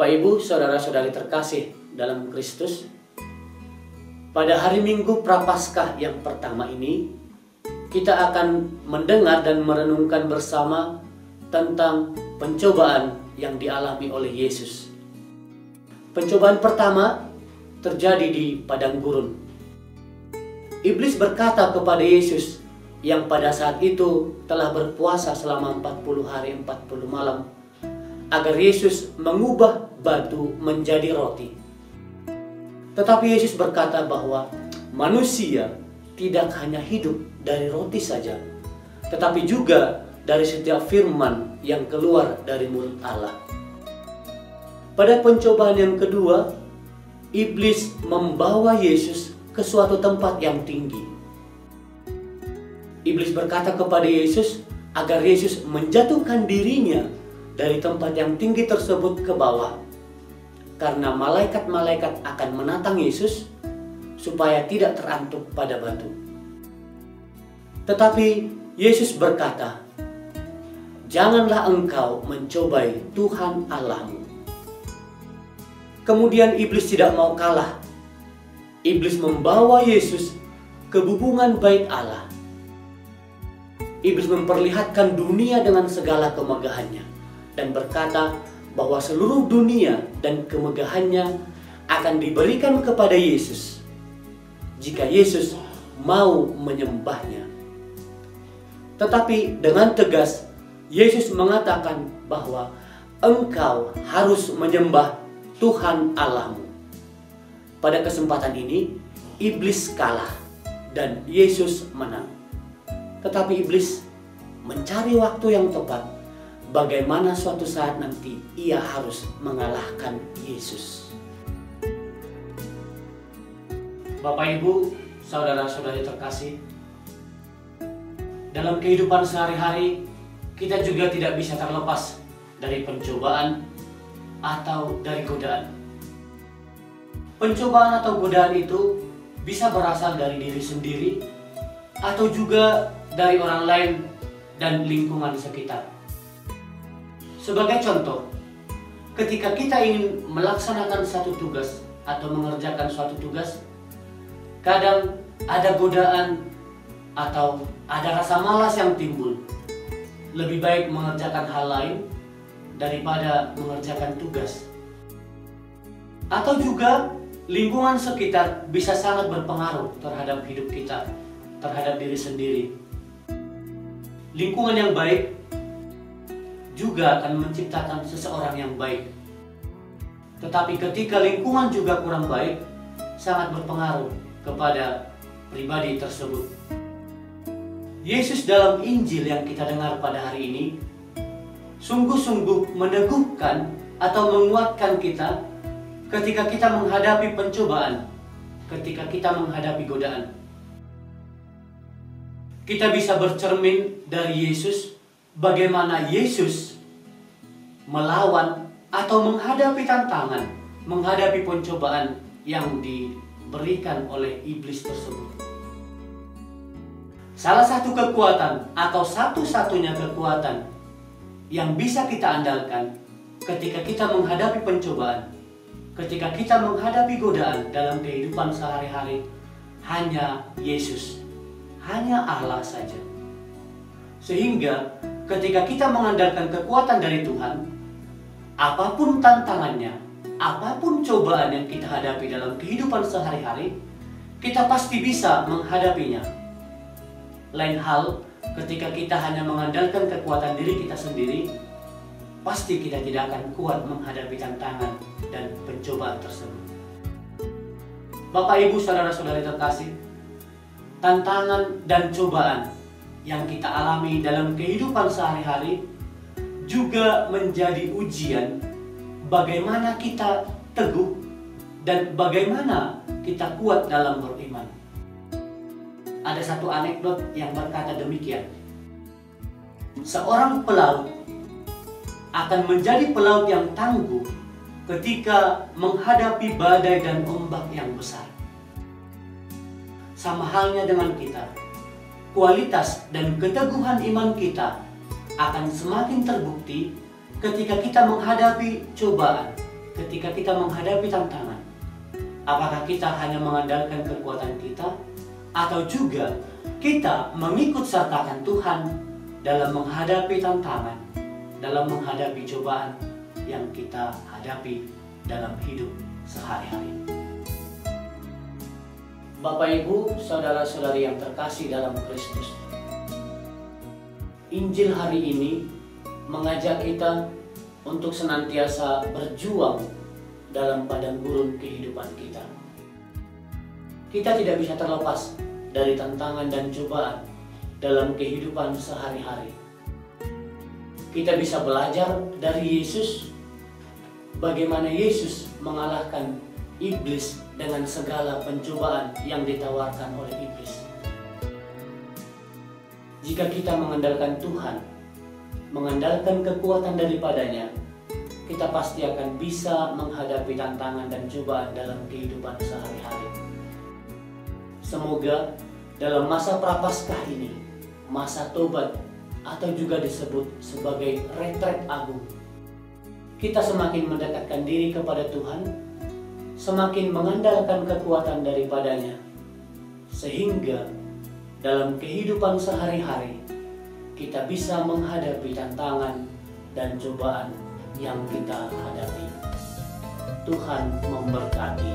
Bapak Ibu, saudara-saudari terkasih dalam Kristus, pada hari Minggu Prapaskah yang pertama ini, kita akan mendengar dan merenungkan bersama tentang pencobaan yang dialami oleh Yesus. Pencobaan pertama terjadi di padang gurun. Iblis berkata kepada Yesus yang pada saat itu telah berpuasa selama 40 hari 40 malam, agar Yesus mengubah batu menjadi roti. Tetapi Yesus berkata bahwa manusia tidak hanya hidup dari roti saja, tetapi juga dari setiap firman yang keluar dari mulut Allah. Pada pencobaan yang kedua, iblis membawa Yesus ke suatu tempat yang tinggi. Iblis berkata kepada Yesus agar Yesus menjatuhkan dirinya dari tempat yang tinggi tersebut ke bawah, karena malaikat-malaikat akan menantang Yesus supaya tidak terantuk pada batu. Tetapi Yesus berkata, "Janganlah engkau mencobai Tuhan Allahmu." Kemudian iblis tidak mau kalah. Iblis membawa Yesus ke bubungan bait Allah. Iblis memperlihatkan dunia dengan segala kemegahannya dan berkata bahwa seluruh dunia dan kemegahannya akan diberikan kepada Yesus jika Yesus mau menyembahnya. Tetapi dengan tegas Yesus mengatakan bahwa engkau harus menyembah Tuhan Allahmu. Pada kesempatan ini iblis kalah dan Yesus menang. Tetapi iblis mencari waktu yang tepat bagaimana suatu saat nanti ia harus mengalahkan Yesus. Bapak Ibu, saudara-saudari terkasih, dalam kehidupan sehari-hari kita juga tidak bisa terlepas dari pencobaan atau dari godaan. Pencobaan atau godaan itu bisa berasal dari diri sendiri atau juga dari orang lain dan lingkungan sekitar. Sebagai contoh, ketika kita ingin melaksanakan satu tugas atau mengerjakan suatu tugas, kadang ada godaan atau ada rasa malas yang timbul. Lebih baik mengerjakan hal lain daripada mengerjakan tugas. Atau juga lingkungan sekitar bisa sangat berpengaruh terhadap hidup kita, terhadap diri sendiri. Lingkungan yang baik juga akan menciptakan seseorang yang baik. Tetapi ketika lingkungan juga kurang baik, sangat berpengaruh kepada pribadi tersebut. Yesus dalam Injil yang kita dengar pada hari ini sungguh-sungguh meneguhkan atau menguatkan kita ketika kita menghadapi pencobaan, ketika kita menghadapi godaan. Kita bisa bercermin dari Yesus, bagaimana Yesus melawan atau menghadapi tantangan, menghadapi pencobaan yang diberikan oleh iblis tersebut. Salah satu kekuatan atau satu-satunya kekuatan yang bisa kita andalkan ketika kita menghadapi pencobaan, ketika kita menghadapi godaan dalam kehidupan sehari-hari, hanya Yesus, hanya Allah saja. Sehingga ketika kita mengandalkan kekuatan dari Tuhan, apapun tantangannya, apapun cobaan yang kita hadapi dalam kehidupan sehari-hari, kita pasti bisa menghadapinya. Lain hal ketika kita hanya mengandalkan kekuatan diri kita sendiri, pasti kita tidak akan kuat menghadapi tantangan dan pencobaan tersebut. Bapak Ibu, saudara-saudari terkasih, tantangan dan cobaan yang kita alami dalam kehidupan sehari-hari juga menjadi ujian bagaimana kita teguh dan bagaimana kita kuat dalam beriman. Ada satu anekdot yang berkata demikian. Seorang pelaut akan menjadi pelaut yang tangguh ketika menghadapi badai dan ombak yang besar. Sama halnya dengan kita, kualitas dan keteguhan iman kita akan semakin terbukti ketika kita menghadapi cobaan, ketika kita menghadapi tantangan, apakah kita hanya mengandalkan kekuatan kita, atau juga kita mengikut sertakan Tuhan dalam menghadapi tantangan, dalam menghadapi cobaan yang kita hadapi dalam hidup sehari-hari. Bapak, Ibu, saudara-saudari yang terkasih dalam Kristus, Injil hari ini mengajak kita untuk senantiasa berjuang dalam padang gurun kehidupan kita. Kita tidak bisa terlepas dari tantangan dan cobaan dalam kehidupan sehari-hari. Kita bisa belajar dari Yesus, bagaimana Yesus mengalahkan iblis dengan segala pencobaan yang ditawarkan oleh iblis. Jika kita mengandalkan Tuhan, mengandalkan kekuatan daripadanya, kita pasti akan bisa menghadapi tantangan dan cobaan dalam kehidupan sehari-hari. Semoga dalam masa Prapaskah ini, masa tobat atau juga disebut sebagai retret agung, kita semakin mendekatkan diri kepada Tuhan, semakin mengandalkan kekuatan daripadanya, sehingga dalam kehidupan sehari-hari kita bisa menghadapi tantangan dan cobaan yang kita hadapi. Tuhan memberkati.